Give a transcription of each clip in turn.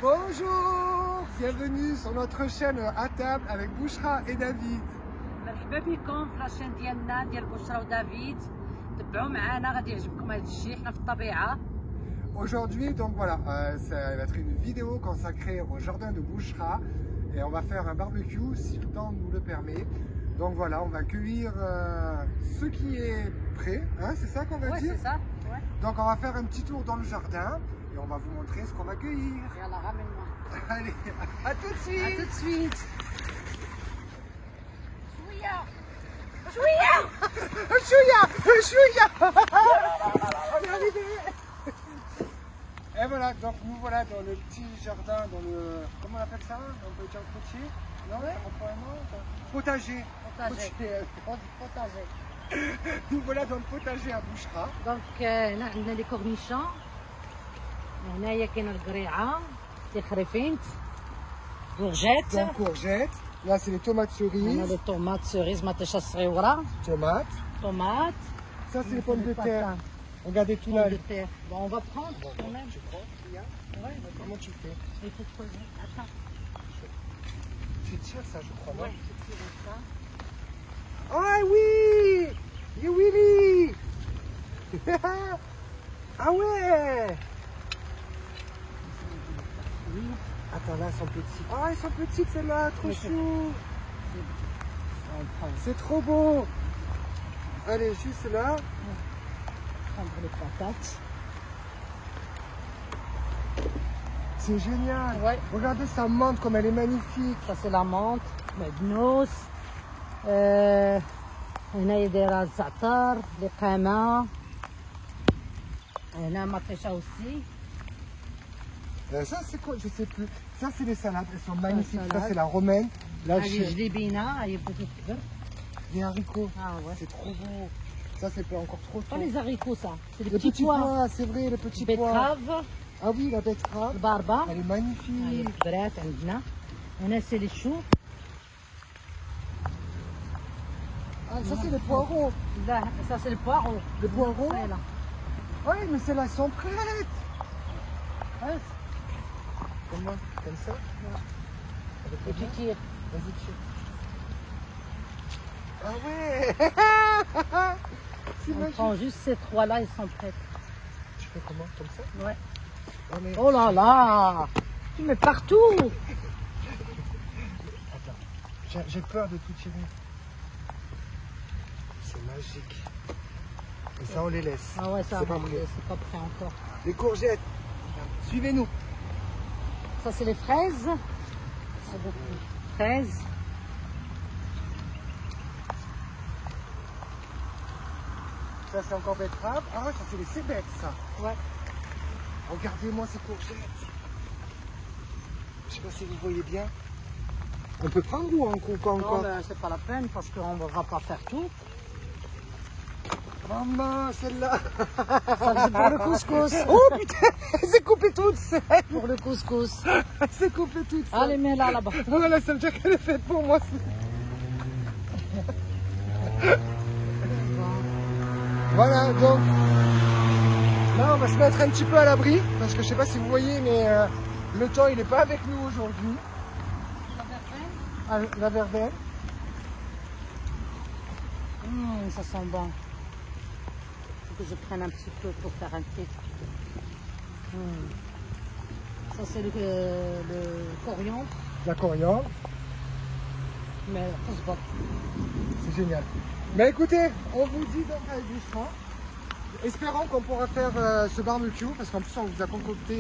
Bonjour, bienvenue sur notre chaîne à table avec Bouchra et David. مرحبا بكم في لاشين ديالنا ديال بشرى ودافيد. تبعوا معنا غادي يعجبكم هذا الشيء، حنا في الطبيعه. Aujourd'hui, donc voilà, ça va être une vidéo consacrée au jardin de Bouchra et on va faire un barbecue si le temps nous le permet. Donc voilà, on va cueillir ce qui est prêt, hein, c'est ça qu'on va dire? C'est ça. Ouais. Donc on va faire un petit tour dans le jardin et on va vous montrer ce qu'on va cueillir. Yalla, ramène-moi. Allez, à tout de suite. À tout de suite. Chouïa. Chouïa. Chouïa, chouïa. On est arrivé. Et voilà, donc nous voilà dans le petit jardin, dans le, comment on appelle ça? On peut dire potier? Non, ouais. Potager. Potager. Potager. Nous voilà dans le potager à Bouchra. Donc هنا عندنا لي كورنيشون، هنايا كاين القريعه، لي خريفينت، كورجيت. Donc courgettes. Là c'est les tomates cerises. هنا لي طوماط سوريز مطيشه صغيره. Tomates. Tomate. Ça c'est les pommes de terre. Regardez tout là. Pommes de terre. Bon, on va prendre quand même. Tu prends, regarde. Ouais, Comment tu fais? il faut creuser. Attends. Tu tires ça, je crois, non? Ouais, je tire ça. Ah oui! You Willy! Ah ouais! Oui. Attends, là, elles sont petites. Ah, elles sont petites, celles-là, trop Oui, chou! On prend. C'est trop beau! Allez, juste là. Prendre les patates. C'est génial! Ouais. Regardez sa menthe comme elle est magnifique! Ça c'est la menthe, معدنوس. هنايا دايره الزعتر، القامه. هنا مطيشه aussi. Ça, c'est quoi? Je sais plus. Ça, c'est les salades. Elles sont magnifiques. Ça, salade. c'est la romaine. Là, هذه جليبينه، هي بدات تكبر. les haricots. Ah ouais. C'est trop beau. Ça, c'est pas encore trop Pas tôt. les haricots ça, c'est les Les petits pois. c'est vrai, les petits pois. Betterave, Ah oui, la betterave. الباربه. Elle est magnifique. هاي الكبرات عندنا. هنا سي لي شو. Ah, ça, c'est les poireaux. لا ça c'est le poireau. Les poireaux? Ça, là. Oui, mais celles-là elles sont prêtes. Ouais. Comment? Comme ça? Avec Et les tu mains? tires. Vas-y, tire. Ah ouais. C'est On magique. prend juste ces trois là, ils sont prêts. Tu fais comment? Comme ça? Ouais. Ah, mais... Oh là là, tu mets partout. Attends, j'ai peur de tout tirer. C'est magique. Et ça, on les laisse. Ah ouais, ça C'est pas prêt. c'est pas prêt encore. Les courgettes. Suivez-nous. Ça c'est les fraises. C'est beaucoup. Fraises. Ça, c'est encore betterave. Ah ouais, ça, c'est les cébettes, ça. Ouais. Regardez-moi ces courgettes. Je sais pas si vous voyez bien. On peut prendre ou pas Non, encore? mais c'est pas la peine parce qu'on ne va pas faire tout. Maman, celle-là. Ça c'est pour le couscous. Oh putain, elle s'est coupée toute seule. Pour le couscous. Elle s'est coupée toute seule. Allez, mets-la là-bas. Voilà, ça veut dire qu'elle est faite pour moi. Voilà, donc là on va se mettre un petit peu à l'abri parce que je sais pas si vous voyez, mais le temps il n'est pas avec nous aujourd'hui. Ah, la verveine. Ça sent bon. Faut que je prenne un petit peu pour faire un thé. Ça c'est le coriandre. La coriandre, Mais on se bat. c'est génial. Mais écoutez, on vous dit donc avec du champ. Espérons qu'on pourra faire ce barbecue parce qu'en plus on vous a concocté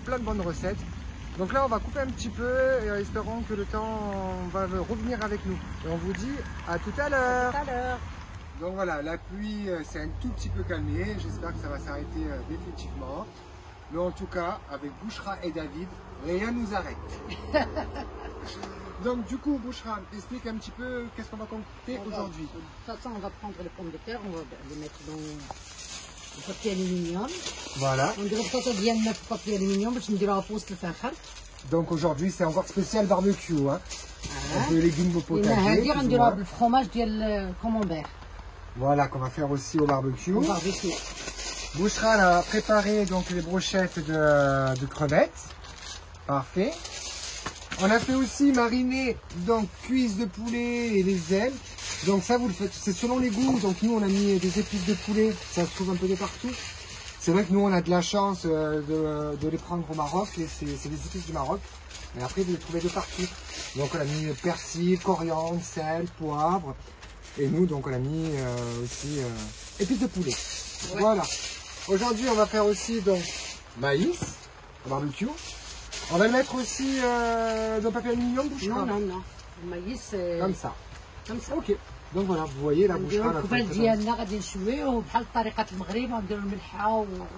plein de bonnes recettes. Donc là on va couper un petit peu et espérons que le temps va revenir avec nous. Et on vous dit à tout à l'heure. Tout à l'heure. Donc voilà, la pluie s'est un tout petit peu calmée. J'espère que ça va s'arrêter définitivement. Mais en tout cas, avec Bouchra et David, rien nous arrête. Donc du coup, Bouchra, explique un petit peu qu'est-ce qu'on va concocter aujourd'hui. De toute façon, on va prendre les pommes de terre, on va les mettre dans le papier aluminium. Voilà. On dirait que ديالنا في papier aluminium باش نديروها في وسط الفخر. Donc aujourd'hui, c'est encore spécial barbecue. Hein. Un peu légumes au potager. هذه plus ou غنديروها moins. بالفرomage ديال الكومومبير. Voilà, qu'on va faire aussi au barbecue. On barbecue. Bouchra a préparé donc les brochettes de crevettes. Parfait. On a fait aussi mariner donc cuisses de poulet et les ailes. Donc ça vous le faites, c'est selon les goûts. Donc nous on a mis des épices de poulet, ça se trouve un peu de partout. C'est vrai que nous on a de la chance de les prendre au Maroc, et c'est des épices du Maroc. Mais après vous les trouvez de partout. Donc on a mis persil, coriandre, sel, poivre. Et nous donc on a mis aussi épices de poulet. Ouais. Voilà. Aujourd'hui on va faire aussi donc maïs au barbecue. On va le mettre aussi dans le papier aluminium, bouchera. Non, non, non. Le maïs, c'est... Comme ça. Comme ça. Ok. Donc voilà, vous voyez la bouchera. الكبال ديالنا غادي نشويوه بحال طريقة المغرب، غنديرو الملحة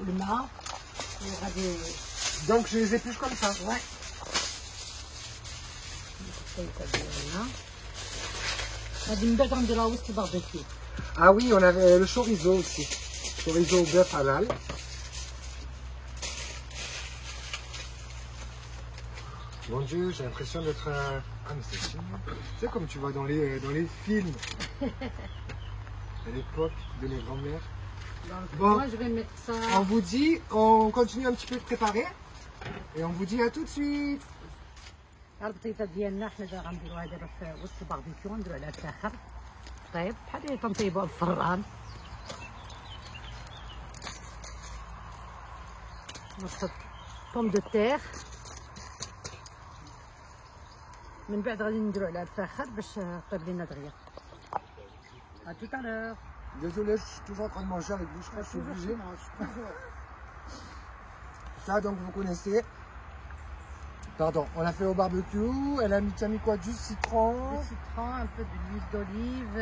والماء وغادي. Donc je les épluche comme ça. Ouais. غادي من بعد غنديروها وسط الباربيكيو. Ah oui, on avait le chorizo aussi. Chorizo au bœuf halal. Mon Dieu, j'ai l'impression d'être... Ah mais c'est génial. C'est comme tu vois dans les films. À l'époque de mes grands-mères. Bon, moi je vais mettre ça. On vous dit, on continue un petit peu de préparer. Et on vous dit à tout de suite. البطيطة ديالنا حنا دابا غنديروها دابا في وسط الباربيكيو، نديرو عليها الفاخر طيب بحال اللي تنطيبوها في الفران. نحط بوم دو تيغ، من بعد غادي نديرو عليها الفاخر باش طيب لينا دغيا. À tout à l'heure. Désolé, je suis toujours en train de manger avec vous, je suis obligé. Ça donc vous connaissez. Pardon, on l'a fait au barbecue. Elle a mis, tu as mis quoi? Du citron. Du citron, un peu d'huile d'olive,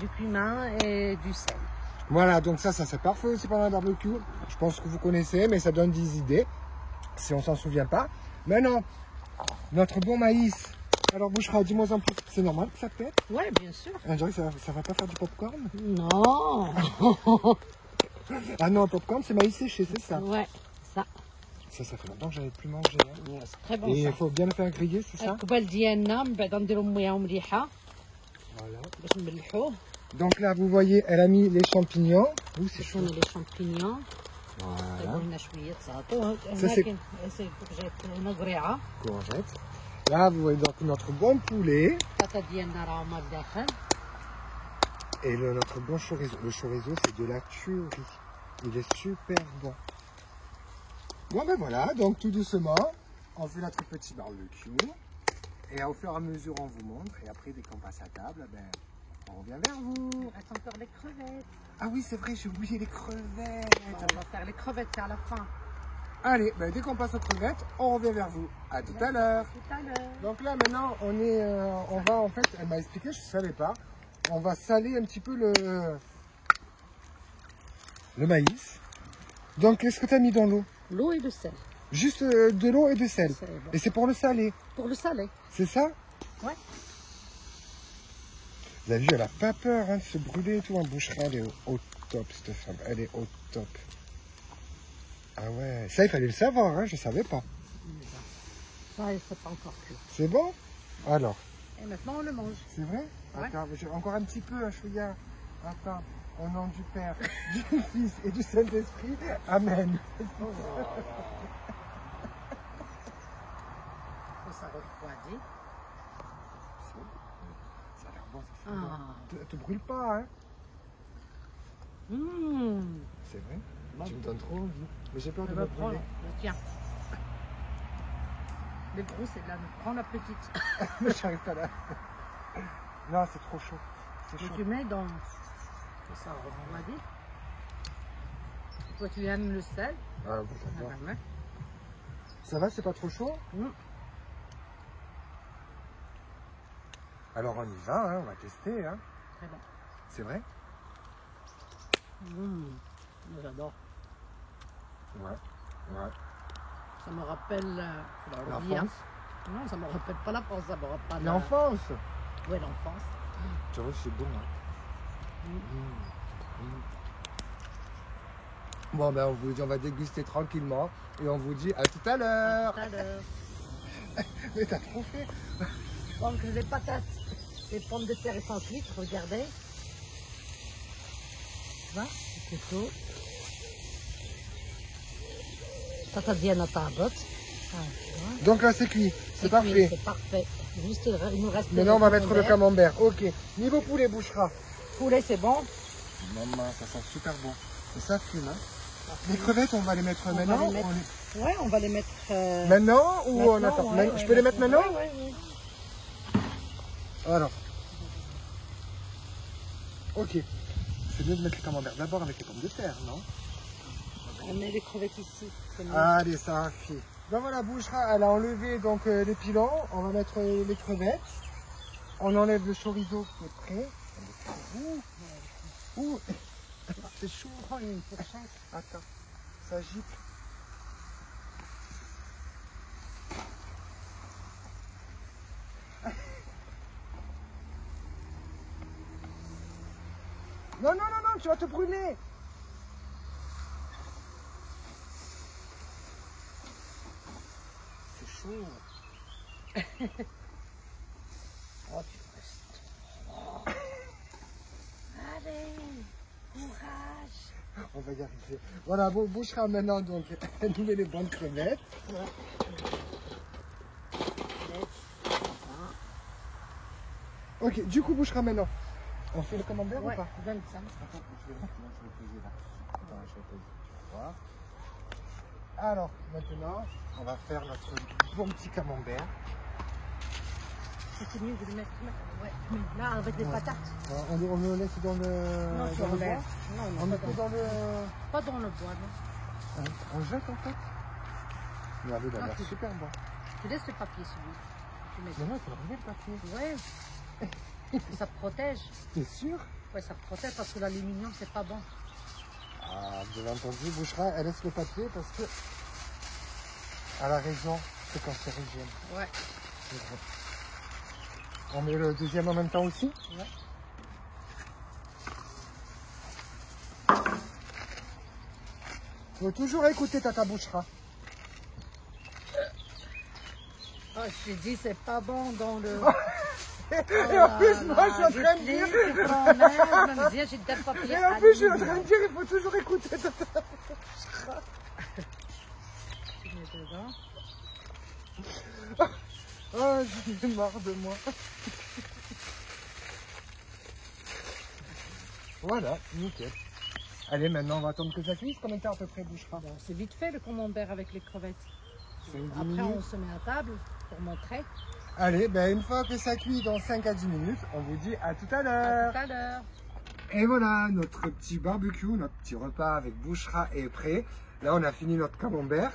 du cumin et du sel. Voilà, donc ça c'est parfait aussi pendant le barbecue. Je pense que vous connaissez, mais ça donne des idées. Si on s'en souvient pas. Maintenant, notre bon maïs. Alors Bouchra, dis-moi en plus, c'est normal que ça pète? Oui, bien sûr. On dirait que ça va pas faire du popcorn? Non. Ah non, le popcorn c'est maïs séché, c'est ça? Ouais, ça. Ça fait longtemps que j'avais plus mangé. Hein. Ouais, c'est très bon. Et ça. il faut bien le faire griller, c'est ça? الكبال ديالنا من بعد نديرو مياه ومليحة باش نملحوه. Donc là, vous voyez, elle a mis les champignons. Ouh, c'est chaud. شوفنا لي شامبينيون. Voilà. طيبوا لنا شوية صافو. Ça, c'est- هنا كاين جات هنا قريعة. Courgette. Là, vous voyez donc notre bon poulet البطاطا ديالنا راه هما الداخل. et notre bon chorizo. Le chorizo, c'est de la tuerie. Il est super bon. Bon, ben voilà, donc tout doucement, on fait notre petit barbecue. Et au fur et à mesure, on vous montre. Et après, dès qu'on passe à table, ben, on revient vers vous. Il reste encore les crevettes. Ah oui, c'est vrai, j'ai oublié les crevettes. On va faire les crevettes, c'est à la fin. Allez, ben, dès qu'on passe aux crevettes, on revient vers vous. À tout à l'heure. Tout à l'heure. Donc là maintenant on va en fait, elle m'a expliqué, je ne savais pas, on va saler un petit peu le maïs. Donc qu'est-ce que tu as mis dans l'eau? L'eau et le sel. Juste de l'eau et du sel. C'est bon. Et c'est pour le saler, Pour le salé. c'est ça? Ouais. Vous avez vu, elle a pas peur hein, de se brûler et tout en bouchera, elle est au top cette femme, elle est au top. Ah ouais, ça il fallait le savoir, hein, je ne savais pas. Ça, c'est pas encore cuit. C'est bon? Alors. Et maintenant, on le mange. C'est vrai? Ouais. Attends, j'ai encore un petit peu, chouïa. Attends, au nom du Père, du Fils et du Saint-Esprit. Amen. Ça refroidit. Ça a l'air bon, ça fait Ah. bon. Te brûle pas, hein? C'est vrai? Bon. Tu me donnes trop envie. Mais j'ai peur Je de vais me prendre. brûler. Tiens. Les gros, c'est de la. Prends la petite. Mais j'arrive pas là. Non, c'est trop chaud. C'est Et chaud. tu mets dans. Ça refroidit. Toi, tu aimes le sel. Ah, bon, Ah j'adore. ben, ouais. Ça va, c'est pas trop chaud? Alors on y va, hein, on va tester. Hein. Très bon. C'est vrai? J'adore. Ouais. Ouais. Ça me rappelle L'enfance? Non, ça me rappelle pas la France, ça me rappelle L'enfance? Oui, l'enfance. Tu vois, c'est bon. Hein. Bon, ben on vous dit, on va déguster tranquillement et on vous dit à tout à l'heure. Tout à l'heure. Mais t'as trop fait. Donc les patates, les pommes de terre et sans huîtres, regardez. Tu vois, c'est tout. Tata Diana Tabot. Donc là, c'est cuit. C'est cuit, parfait. C'est parfait. Juste, il nous reste. Maintenant, on va mettre le camembert. Ok. Niveau poulet, Bouchra. Poulet, c'est bon. Maman, ça sent super bon. Et ça fume, hein. Les crevettes, on va les mettre maintenant. Ouais, on va les mettre. Maintenant ou on attend? Je peux les mettre maintenant? Ouais. Alors. Ok. C'est mieux de mettre le camembert d'abord avec les pommes de terre, non? On met les crevettes ici. Allez, ça a fait. Donc voilà, Bouchra, elle a enlevé donc les pilons. On va mettre les crevettes. On enlève le chorizo qui est prêt. Ouh. C'est chaud. Oh, il y a une fourchette. Attends, ça gicle. Non, tu vas te brûler. C'est chaud. Oh, tu restes. Allez, courage. On va y arriver. Voilà, Bouchra maintenant, donc, elle nous met les bonnes crevettes. Ok, du coup, Bouchra maintenant. On fait le camembert ou pas? Donne ça. Attends, je vais poser là. Attends, je vais poser. Tu vas voir. Alors, maintenant, on va faire notre bon petit camembert. C'est mieux de le mettre là avec des patates. On le laisse dans le. Non, dans le bois. Non, On met tout dans le. Pas dans le bois, non. On jette en fait. Regardez, il a l'air super bon. Tu laisses le papier celui. Mais non, il faut enlever le papier. Ouais. Ça protège. T'es sûr? Ouais, ça protège parce que l'aluminium, c'est pas bon. Ah, vous avez entendu, Bouchra, elle laisse le papier parce que. Elle a raison, c'est cancérigène. Ouais. C'est vrai. On met le deuxième en même temps aussi? Ouais. Faut toujours écouter Tata Bouchra. Oh, je te dis, c'est pas bon dans le. Et en plus, moi, je suis en train de dire. Et en plus, je suis en train de dire, il faut toujours écouter Tata Bouchra. Tu mets dedans. Oh, j'en ai marre de moi. Voilà, nickel. Allez, maintenant, on va attendre que ça cuise. Combien de temps à peu près, Bouchra? Bon, c'est vite fait le camembert avec les crevettes. 5-10 Après, minutes. on se met à table pour montrer. Allez, ben, une fois que ça cuit dans 5 à 10 minutes, on vous dit à tout à l'heure. À tout à l'heure. Et voilà, notre petit barbecue, notre petit repas avec Bouchra est prêt. Là, on a fini notre camembert.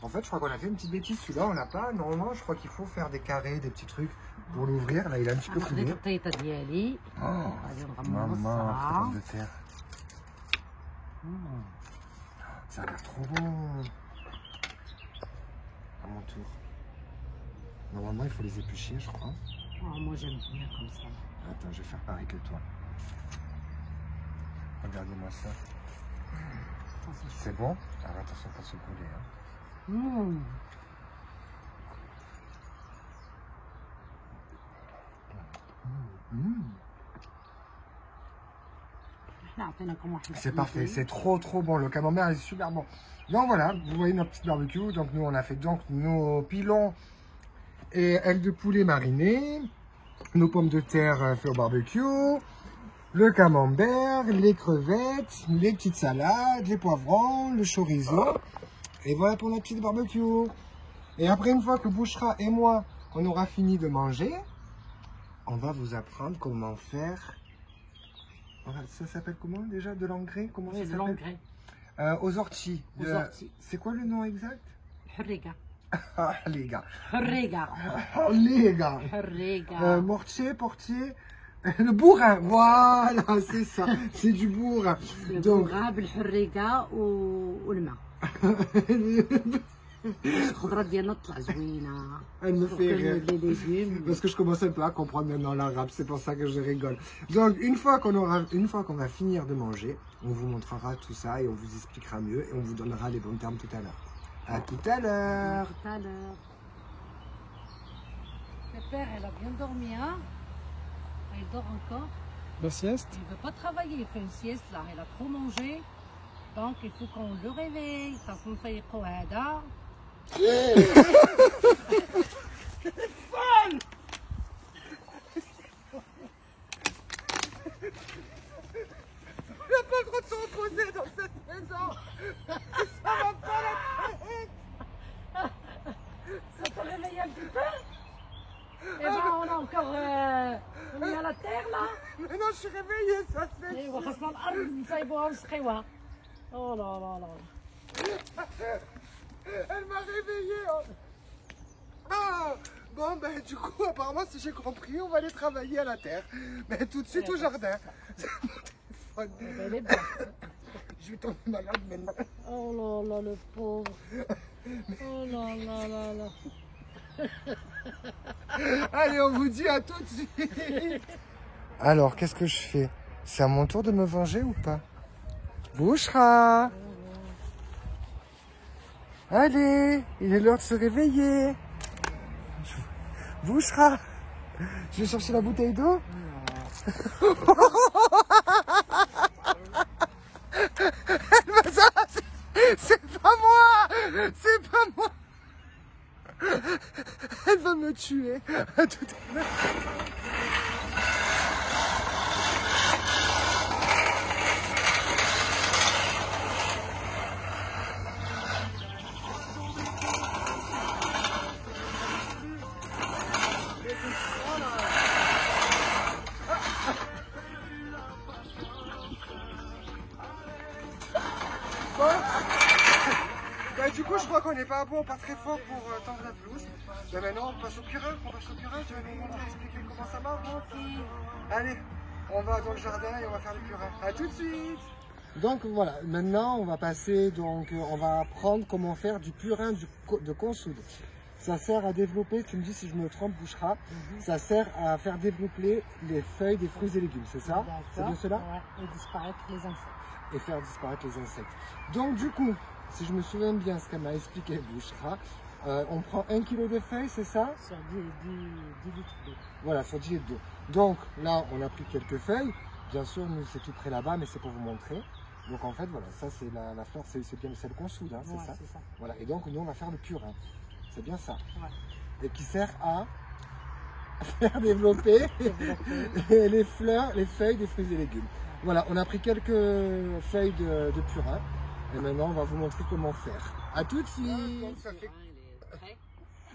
En fait, je crois qu'on a fait une petite bêtise. Celui-là, on n'a pas. Normalement, je crois qu'il faut faire des carrés, des petits trucs pour l'ouvrir. Là, il a un petit peu fumé. Oh, maman, pomme de terre. Ça a l'air trop bon. À mon tour. Normalement, il faut les éplucher, je crois. Oh, moi, j'aime bien comme ça. Attends, je vais faire pareil que toi. Regardez-moi ça. C'est bon? Alors attention, pas se brûler. Hein. C'est parfait, c'est trop bon. Le camembert est super bon. Donc voilà, vous voyez notre petit barbecue. Donc nous, on a fait donc nos pilons et ailes de poulet marinées, nos pommes de terre faites au barbecue, le camembert, les crevettes, les petites salades, les poivrons, le chorizo. Et voilà pour notre petit barbecue. Et après, une fois que Bouchra et moi, on aura fini de manger, on va vous apprendre comment faire. Ça s'appelle comment déjà? De l'engrais? Comment ça s'appelle? Aux orties. C'est quoi le nom exact? Hurriga. Ah, les gars. Hurriga. Oh, les gars. Hurriga. Mortier, portier. Le bourrin, voilà, c'est ça. C'est du bourrin. Donc, le hurriga ou le main. Elle me fait rire. Parce que je commence un peu à comprendre maintenant l'arabe, c'est pour ça que je rigole. Donc une fois qu'on va finir de manger, on vous montrera tout ça et on vous expliquera mieux et on vous donnera les bons termes tout à l'heure. À tout à l'heure. Tout à l'heure. Le père, elle a bien dormi, hein? Elle dort encore. La sieste? Il ne veut pas travailler, il fait une sieste là, il a trop mangé. Donc il faut qu'on le réveille. On n'a pas le droit de se reposer dans cette maison. Ça va pas la tête. Ça te réveille un petit peu? Et ben on a encore on est à la terre là. Mais non, je suis réveillée, ça c'est. ايوا خاصنا الارض نصايبوها ونسقيوها. Oh là là là. Elle m'a réveillée. Ah bon, ben du coup, apparemment, si j'ai compris, on va aller travailler à la terre. Mais tout de suite au jardin. C'est mon téléphone. Elle est bien. Je vais tomber malade maintenant. Oh là là le pauvre. Oh là là là là. Allez, on vous dit à tout de suite. Alors, qu'est-ce que je fais? C'est à mon tour de me venger ou pas? Bouchra! Allez, il est l'heure de se réveiller. Bouchra! Je vais chercher la bouteille d'eau. C'est pas moi! C'est pas moi! Elle va me tuer. À tout à l'heure. Bon. Bah, du coup, je crois qu'on n'est pas bon, pas très fort pour tendre la pelouse. Bah, maintenant, on passe au purin. Tu vas nous montrer, expliquer comment ça marche. Allez, on va dans le jardin et on va faire le purin. À tout de suite. Donc voilà, maintenant on va passer, on va apprendre comment faire du purin de consoude. Ça sert à développer, tu me dis si je me trompe, Bouchra, ça sert à faire développer les feuilles des fruits et légumes, c'est ça? C'est bien cela? Ouais, et disparaître les insectes. Et faire disparaître les insectes. Donc du coup, si je me souviens bien ce qu'elle m'a expliqué, Bouchra, on prend 1 kg de feuilles, c'est ça? Sur 10 litres d'eau. Voilà, sur 10 litres d'eau. Donc là, on a pris quelques feuilles. Bien sûr, nous, c'est tout près là-bas, mais c'est pour vous montrer. Donc en fait, voilà, ça c'est la fleur, c'est bien le consoude, hein, c'est Ouais, ça? c'est ça. Voilà, et donc nous, on va faire le purin. C'est bien ça. Ouais. Et qui sert à faire développer les fleurs, les feuilles des fruits et légumes. Voilà, on a pris quelques feuilles de purin. Et maintenant, on va vous montrer comment faire. À tout de suite. Donc, ça fait...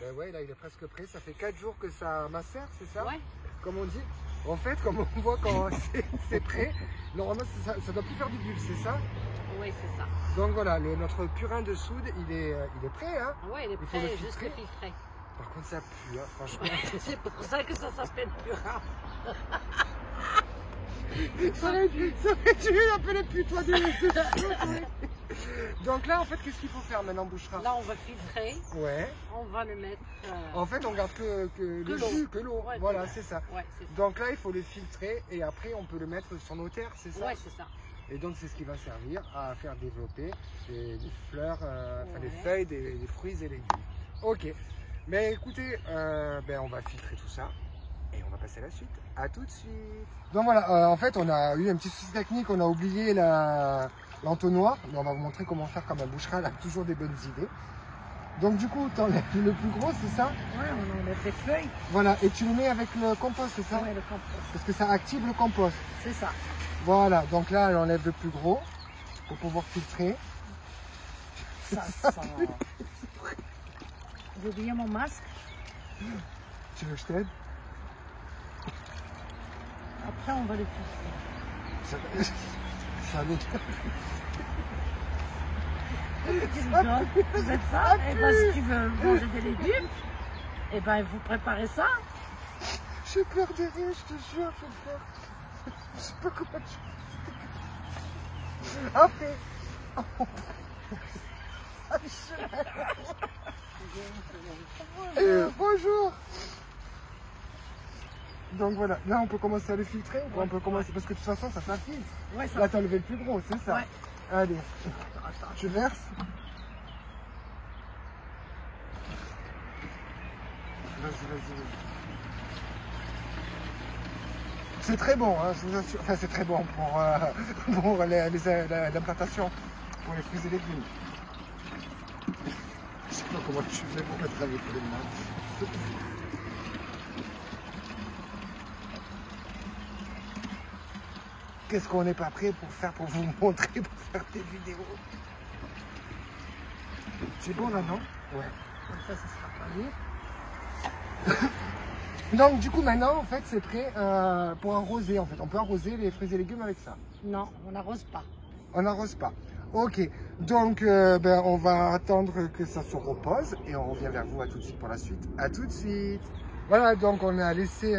Ben ouais, là, il est presque prêt. Ça fait 4 jours que ça macère, c'est ça? Ouais. Comme on dit. En fait, comme on voit quand c'est prêt, normalement, ça doit plus faire du bulbe, c'est ça? Oui, c'est ça. Donc voilà, notre purin de soude, il est prêt, hein? Oui, il est Il faut prêt, le juste filtrer. le filtrer. Par contre, ça pue, hein, franchement. C'est pour ça que ça s'appelle purin. Ça aurait dû appeler putois de soude. Donc là, en fait, qu'est-ce qu'il faut faire maintenant, Bouchra? Là, on va filtrer. Ouais. On va le mettre. En fait, on garde que le jus, que l'eau. Ouais, voilà, c'est ça. Ouais, c'est ça. Donc là, il faut le filtrer et après, on peut le mettre sur nos terres, c'est ça? Ouais, c'est ça. Et donc, c'est ce qui va servir à faire développer les fleurs, enfin les Ouais. feuilles des fruits et légumes. Ok. Mais écoutez, on va filtrer tout ça et on va passer à la suite. À tout de suite. Donc voilà, en fait, on a eu un petit souci technique, on a oublié l'entonnoir. Mais on va vous montrer comment faire comme un Bouchra, elle a toujours des bonnes idées. Donc du coup, tu enlèves le plus gros, c'est ça? Ouais, on enlève les feuilles. Voilà, et tu le mets avec le compost, c'est ça? Ouais, le compost. Parce que ça active le compost. C'est ça. Voilà, donc là, elle enlève le plus gros pour pouvoir filtrer. Ça sent. J'ai oublié mon masque. Tu veux que je t'aide? Après, on va le filtrer. Ça m'aide. Tu rigoles, vous êtes ça? Et ben, si tu veux manger des légumes, et ben, vous préparez ça. J'ai peur de rire, je te jure, j'ai peur. Je sais pas comment je... Après. Bonjour. Donc voilà, là on peut commencer à le filtrer, ou on peut commencer, parce que de toute façon ça s'infiltre. Ouais, ça. Là t'as levé le plus gros, c'est ça? Ouais. Allez, tu verses. Vas-y. C'est très bon, hein, je vous assure. Enfin, c'est très bon pour l'implantation, pour les fruits et légumes. Je sais pas comment comment tu fais pour mettre avec les mains. Qu'est-ce qu'on n'est pas prêt pour faire, pour vous montrer, pour faire des vidéos. C'est bon là, non? Ouais. Comme ça sera pas Donc du coup maintenant en fait c'est prêt pour arroser en fait. On peut arroser les fruits et légumes avec ça. Non, on n'arrose pas. On n'arrose pas. Ok, donc on va attendre que ça se repose et on revient vers vous à tout de suite pour la suite. À tout de suite. Voilà, donc on a laissé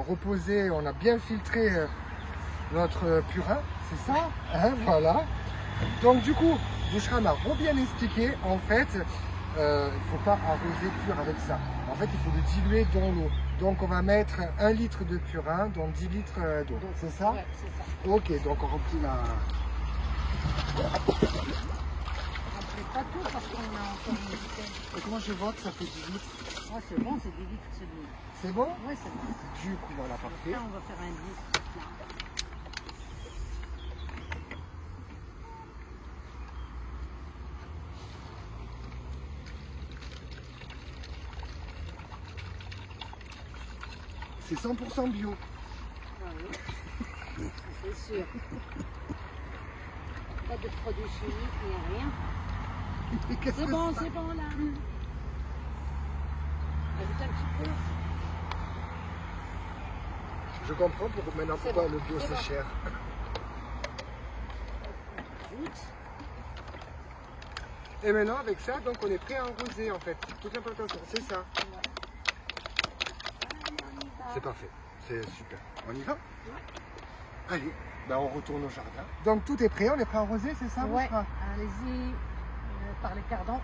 reposer, on a bien filtré notre purin, c'est ça, hein, voilà. Donc du coup, Bouchra m'a bien expliqué, en fait, il ne faut pas arroser pur avec ça. En fait, il faut le diluer dans l'eau. Donc on va mettre 1 litre de purin dans 10 litres d'eau, c'est ça? Ouais, c'est ça. Ok, donc on remplit la... On ne fait pas tout parce qu'on a encore une bouteille. Et comment je vois que ça fait 10 litres? Oh, c'est bon, c'est 10 litres, c'est bon. C'est bon? Oui, c'est bon. Du coup, voilà, parfait. Là, on va faire un 10. C'est 100% bio. Oui, c'est sûr. Pas de produits chimiques, ni rien. C'est bon, c'est bon là. Ajoute un petit peu. Je comprends maintenant pourquoi le bio c'est bon. cher. Ajoute. Et maintenant avec ça, donc on est prêt à arroser en fait. Toute la plantation, c'est ça. C'est parfait, c'est super. On y va? Allez, on retourne au jardin. Donc tout est prêt, on est prêt à arroser, c'est ça? Ouais, allez-y par les cardons.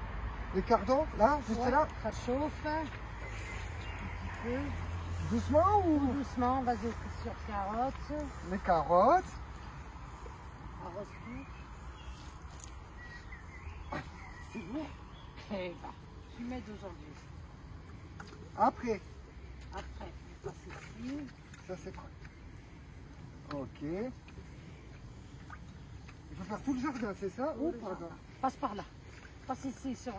Les cardons, là, juste là? Ça chauffe. Un petit peu. Doucement ou? Doucement, vas-y sur carottes. Les carottes. Arrose tout. C'est bon. Et bah, tu mets d'aujourd'hui. Après. Après, on passe ici. Ça c'est quoi? Ok. Il faut faire tout le jardin, c'est ça? Ou pardon? Passe par là. Passe ici sur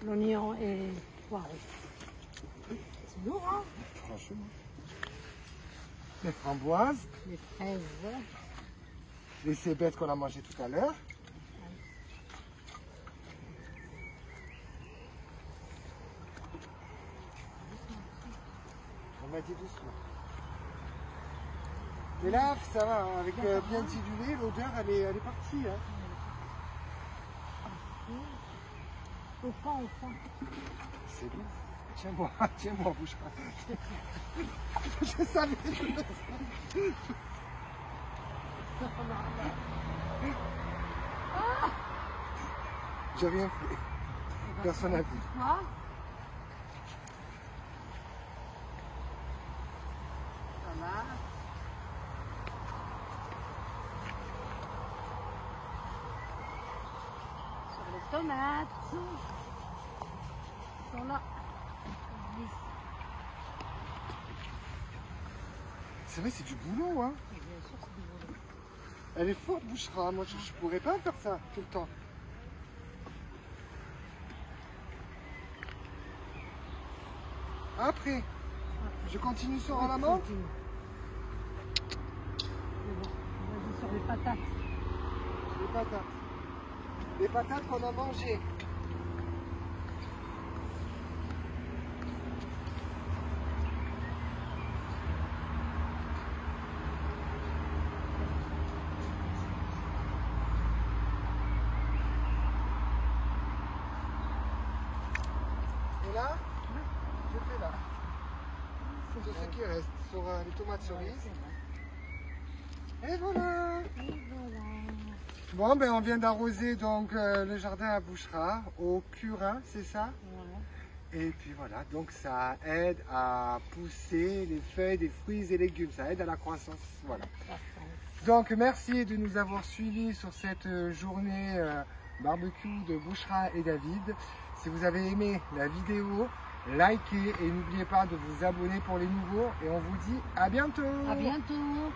l'oignon et le poireau. C'est lourd, hein? Franchement. Les framboises. Les fraises. Les cébettes qu'on a mangées tout à l'heure. On m'a dit doucement. Mais là, ça va, hein, avec bien dilué, l'odeur elle est partie. Hein. Au fond, au fond. C'est bon. Tiens-moi, bouge pas. Je savais. J'ai rien fait. Personne n'a vu. Quoi? Voilà. Sur les tomates. Ils sont là. C'est vrai, c'est du boulot, hein. Et bien sûr, c'est du boulot. Elle est forte, Bouchra. Moi, je pourrais pas faire ça tout le temps. Après, je continue sur en amont. Continue. C'est bon. Vas-y sur les patates. Les patates. Les patates qu'on a mangées. Et là, je fais là. Sur ce qui reste, sur les tomates cerises. Et voilà. Bon, on vient d'arroser donc le jardin à Bouchra au purin, c'est ça? Ouais. Et puis voilà, donc ça aide à pousser les feuilles des fruits et légumes, ça aide à la croissance, voilà. Donc merci de nous avoir suivis sur cette journée barbecue de Bouchra et David. Si vous avez aimé la vidéo, likez et n'oubliez pas de vous abonner pour les nouveaux et on vous dit à bientôt. À bientôt.